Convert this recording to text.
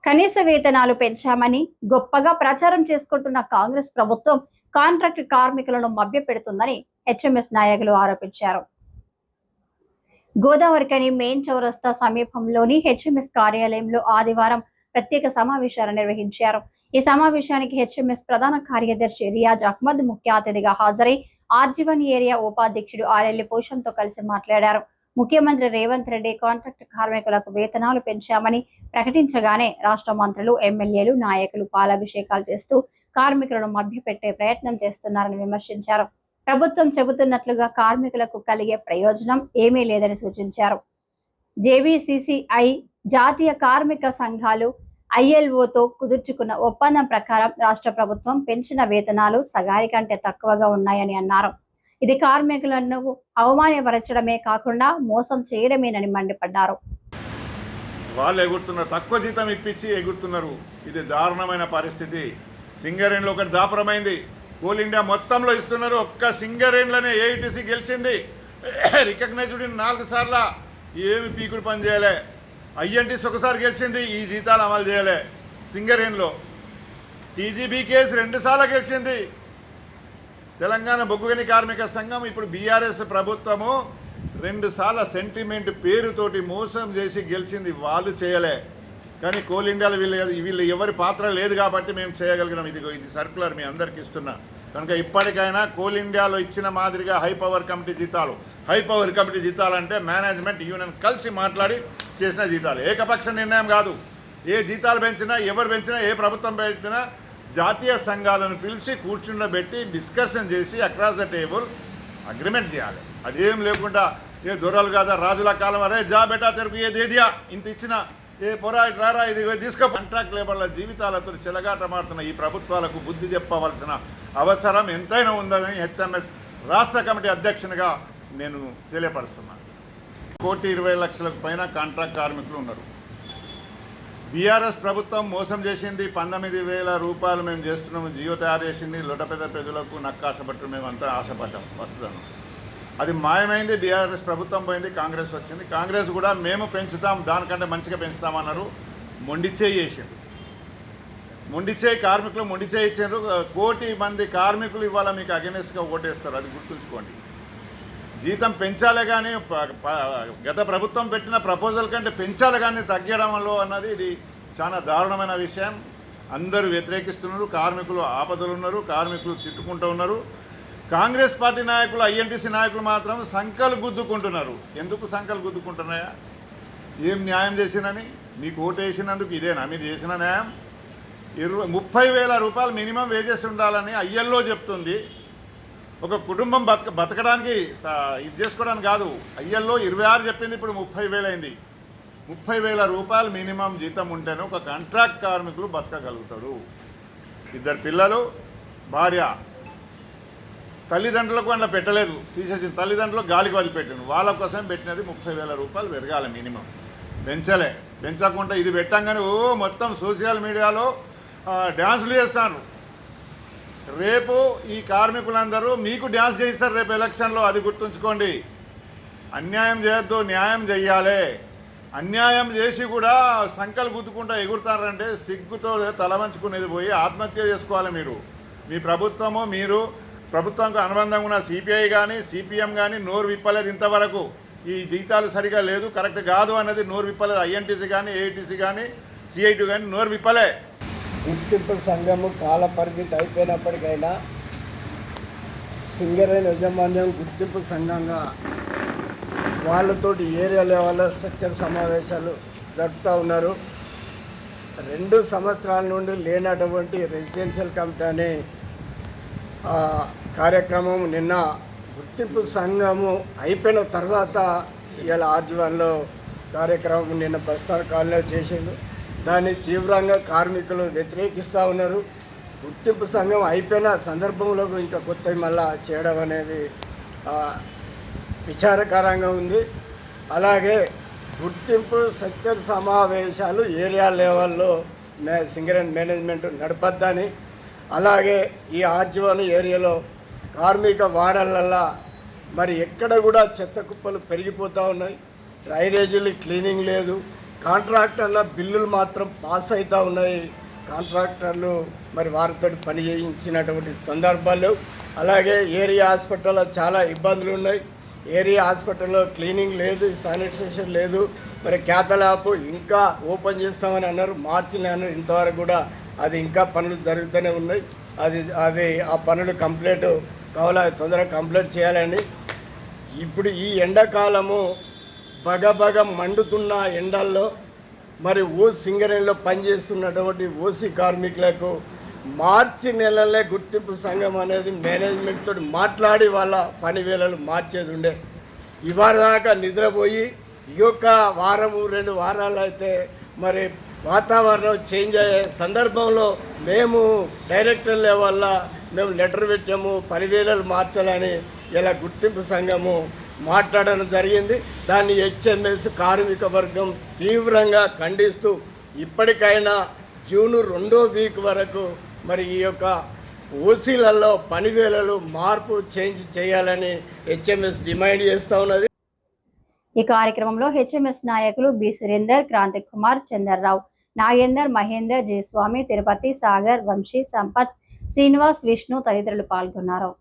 కనీస వేతనాలు పెంచామని గొప్పగా ప్రచారం చేసుకుంటున్న కాంగ్రెస్ ప్రభుత్వం కాంట్రాక్ట్ కార్మికులను మభ్యపెడుతుందని హెచ్ఎంఎస్ నాయకులు ఆరోపించారు. గోదావరికని మెయిన్ చౌరస్తా సమీపంలోని హెచ్ఎంఎస్ కార్యాలయంలో ఆదివారం ప్రత్యేక సమావేశాలు నిర్వహించారు. ఈ సమావేశానికి హెచ్ఎంఎస్ ప్రధాన కార్యదర్శి రియాజ్ అహ్మద్ ముఖ్య అతిథిగా హాజరై ఆర్జీవన్ ఏరియా ఉపాధ్యక్షుడు ఆర్ఎల్లి పోషంతో కలిసి మాట్లాడారు. ముఖ్యమంత్రి రేవంత్ రెడ్డి కాంట్రాక్ట్ కార్మికులకు వేతనాలు పెంచామని ప్రకటించగానే రాష్ట్ర మంత్రులు, ఎమ్మెల్యేలు, నాయకులు పాలాభిషేకాలు చేస్తూ కార్మికులను మభ్యపెట్టే ప్రయత్నం చేస్తున్నారని విమర్శించారు. ప్రభుత్వం చెబుతున్నట్లుగా కార్మికులకు కలిగే ప్రయోజనం ఏమీ లేదని సూచించారు. జేవీసీసీఐ, జాతీయ కార్మిక సంఘాలు, ఐఎల్ఓతో కుదుర్చుకున్న ఒప్పందం ప్రకారం రాష్ట్ర ప్రభుత్వం పెంచిన వేతనాలు సగానికంటే తక్కువగా ఉన్నాయని అన్నారు. ఇది కార్మికులను అవమానపరచడమే కాకుండా మోసం చేయడమేనని మండిపడ్డారు. వాళ్ళు ఎగురుతున్నారు, తక్కువ జీతం ఇప్పించి ఎగురుతున్నారు. ఇది దారుణమైన పరిస్థితి. సింగరేణిలో ఒకటి దాపురమైంది. కోల్ ఇండియా మొత్తంలో ఇస్తున్నారు. ఒక్క సింగరేణిలోనే ఏఐటీసీ గెలిచింది. రికగ్నైజ్డ్ 4 సార్లు. ఏమి పీకుడు పని చేయలే. ఐఎన్టీసీ ఒకసారి గెలిచింది, ఈ జీతాలు అమలు చేయలే. సింగరేణిలో టీజీబీకేఎస్ 2 సార్లు గెలిచింది. తెలంగాణ బొగ్గుగని కార్మిక సంఘం ఇప్పుడు బీఆర్ఎస్ ప్రభుత్వము 2 సార్లు సెంటిమెంట్ పేరుతోటి మోసం చేసి గెలిచింది. వాళ్ళు చేయలే. కానీ కోల్ ఇండియాలో వీళ్ళు ఎవరి పాత్ర లేదు కాబట్టి మేము చేయగలిగినాం. ఇది సర్కులర్ మీ అందరికి ఇస్తున్నా. కనుక ఇప్పటికైనా కోల్ ఇండియాలో ఇచ్చిన మాదిరిగా హై పవర్ కమిటీ జీతాలు అంటే మేనేజ్మెంట్, యూనియన్ కలిసి మాట్లాడి చేసిన జీతాలు. ఏకపక్ష నిర్ణయం కాదు. ఏ జీతాలు పెంచినా, ఎవరు పెంచినా, ఏ ప్రభుత్వం పెట్టినా జాతీయ సంఘాలను పిలిచి కూర్చుండబెట్టి డిస్కషన్ చేసి అక్రాస్ ద టేబుల్ అగ్రిమెంట్ చేయాలి. అదేం లేకుండా ఏ దొరలు కాదా రాజుల కాలం, అరే జా బెటా తెరుపు ఏదేదియా ఇంత ఇచ్చిన ఏ పొరా రారా ఇది తీసుకో. కాంట్రాక్ట్ లేబర్ల జీవితాలతో చెలగాటమాడుతున్న ఈ ప్రభుత్వాలకు బుద్ధి చెప్పవలసిన అవసరం ఎంతైనా ఉందని హెచ్ఎంఎస్ రాష్ట్ర కమిటీ అధ్యక్షునిగా నేను తెలియపరుస్తున్నాను. 1,20,00,000 పైన కాంట్రాక్ట్ కార్మికులు ఉన్నారు. బీఆర్ఎస్ ప్రభుత్వం మోసం చేసింది. 19,000 రూపాయలు మేము చేస్తున్నాము, జియో తయారు చేసింది. లొటపెద పెదలకు నక్క ఆశపట్టు మేము అంతా ఆశపడ్డాం వస్తుందను. అది మాయమైంది. బీఆర్ఎస్ ప్రభుత్వం పోయింది, కాంగ్రెస్ వచ్చింది. కాంగ్రెస్ కూడా మేము పెంచుతాం, దానికంటే మంచిగా పెంచుతామన్నారు. మొండిచేయి చేసిండ్రు. మొండిచేయి కార్మికులు మొండిచేయి ఇచ్చారు. 1 కోటి మంది కార్మికులు ఇవాళ మీకు అగెనెస్ట్గా ఓటేస్తారు. అది గుర్తుంచుకోండి. జీతం పెంచాలి కానీ గత ప్రభుత్వం పెట్టిన ప్రపోజల్ కంటే పెంచాలి కానీ తగ్గడంలో అన్నది ఇది చాలా దారుణమైన విషయం. అందరూ వ్యతిరేకిస్తున్నారు. కార్మికులు ఆపదలు ఉన్నారు. కార్మికులు తిట్టుకుంటూ ఉన్నారు. కాంగ్రెస్ పార్టీ నాయకులు, ఐఎన్టీసీ నాయకులు మాత్రం సంకలు గుద్దుకుంటున్నారు. ఎందుకు సంకలు గుద్దుకుంటున్నాయా? ఏం న్యాయం చేసినని? మీకు ఓటు వేసినందుకు ఇదేనా మీరు చేసిన న్యాయం? 30,000 రూపాయలు మినిమం వేజెస్ ఉండాలని ఐఎల్ఓ చెప్తుంది. ఒక కుటుంబం బతకడానికి ఇది చేసుకోవడానికి కాదు. ఐఎల్ఓ 26 చెప్పింది, ఇప్పుడు 30,000 అయింది. 30,000 రూపాయలు మినిమం జీతం ఉంటేనే ఒక కాంట్రాక్ట్ కార్మికులు బతకగలుగుతాడు. 2 పిల్లలు, భార్య, తల్లిదండ్రులకు అట్లా పెట్టలేదు, తీసేసింది. తల్లిదండ్రులకు గాలికి వదిలిపెట్టింది. వాళ్ళ కోసం పెట్టినది 30,000 రూపాయలు పెరగాలి మినిమం. పెంచలే. పెంచకుండా ఇది పెట్టంగానే మొత్తం సోషల్ మీడియాలో డ్యాన్సులు చేస్తారు. రేపు ఈ కార్మికులందరూ మీకు డ్యాన్స్ చేయిస్తారు రేపు ఎలక్షన్లో. అది గుర్తుంచుకోండి. అన్యాయం చేయొద్దు, న్యాయం చెయ్యాలి. అన్యాయం చేసి కూడా సంకలు గుద్దుకుంటూ ఎగురుతారంటే సిగ్గుతో తలవంచుకునేది పోయి ఆత్మహత్య చేసుకోవాలి మీరు. మీ ప్రభుత్వము, మీరు ప్రభుత్వంకు అనుబంధంగా ఉన్న సిపిఐ కానీ సిపిఎం కానీ నోరు విప్పలేదు ఇంతవరకు. ఈ జీతాలు సరిగా లేదు, కరెక్ట్ కాదు అన్నది నోరు విప్పలేదు. ఐఎన్టీసీ కానీ, ఏఐటీసీ కానీ, సిఐటి కానీ నోరు విప్పలే. గుర్తింపు సంఘము కాల పరిమితి అయిపోయినప్పటికైనా సింగరేణి యాజమాన్యం గుర్తింపు సంఘంగా వాళ్ళతోటి ఏరియా లెవెల్లో స్ట్రక్చర్ సమావేశాలు జరుపుతూ ఉన్నారు. 2 సంవత్సరాల నుండి లేనటువంటి రెసిడెన్షియల్ కమిటీ అనే కార్యక్రమం నిన్న గుర్తింపు సంఘము అయిపోయిన తర్వాత ఇవాళ ఆర్జీవన్లో కార్యక్రమం నిన్న బస్టాండ్ కాలనీలో చేసిండు. దాన్ని తీవ్రంగా కార్మికులు వ్యతిరేకిస్తూ ఉన్నారు. గుర్తింపు సంఘం అయిపోయిన సందర్భంలో ఇంకా కొత్త మళ్ళా చేయడం అనేది విచారకరంగా ఉంది. అలాగే గుర్తింపు స్ట్రక్చర్ సమావేశాలు ఏరియా లెవెల్లో సింగరేణి మేనేజ్మెంట్ నడపద్దని, అలాగే ఈ ఆర్జీవన్ ఏరియాలో కార్మిక వాడలల్లో మరి ఎక్కడ కూడా చెత్త కుప్పలు పెరిగిపోతూ ఉన్నాయి. డ్రైనేజీలు క్లీనింగ్ లేదు, కాంట్రాక్టర్ల బిల్లులు మాత్రం పాస్ అవుతూ ఉన్నాయి. కాంట్రాక్టర్లు మరి వారితో పని చేయించినటువంటి సందర్భాలు. అలాగే ఏరియా హాస్పిటల్లో చాలా ఇబ్బందులు ఉన్నాయి. ఏరియా హాస్పిటల్లో క్లీనింగ్ లేదు, శానిటైజేషన్ లేదు. మరి క్యాథలాప్ ఇంకా ఓపెన్ చేస్తామని అన్నారు, మార్చి అన్నారు. ఇంతవరకు కూడా అది ఇంకా పనులు జరుగుతూనే ఉన్నాయి. అది ఆ పనులు కంప్లీట్ కావాలా, తొందరగా కంప్లీట్ చేయాలండి. ఇప్పుడు ఈ ఎండాకాలము బగబగ మండుతున్న ఎండల్లో మరి సింగరేణిలో పనిచేస్తున్నటువంటి ఓసీ కార్మికులకు మార్చి నెలలే గుర్తింపు సంఘం అనేది మేనేజ్మెంట్ తోటి మాట్లాడి వాళ్ళ పని వేళలు మార్చేది ఉండే. ఇవాళ దాకా నిద్రపోయి ఈ యొక్క వారము 2 వారాలు అయితే మరి వాతావరణం చేంజ్ అయ్యే సందర్భంలో మేము డైరెక్టర్ లెవెల్ల మేము లెటర్ పెట్టాము, పని వేళలు మార్చాలని ఇలా గుర్తింపు సంఘము మాట్లాడడం జరిగింది. దాన్ని హెచ్ఎంఎస్ కార్మిక వర్గం తీవ్రంగా ఖండిస్తూ ఇప్పటికైనా జూన్ 2వ వీక్ వరకు మరి ఈ యొక్క ఓసీలలో పనివేళలు మార్పు చేంజ్ చేయాలని హెచ్ఎంఎస్ డిమాండ్ చేస్తూ ఉన్నది. ఈ కార్యక్రమంలో హెచ్ఎంఎస్ నాయకులు బి సురేందర్, క్రాంతి కుమార్, చందర్రావు, నాగేందర్, మహేందర్, జయస్వామి, తిరుపతి, సాగర్, వంశీ, సంపత్, శ్రీనివాస్, విష్ణు తదితరులు పాల్గొన్నారు.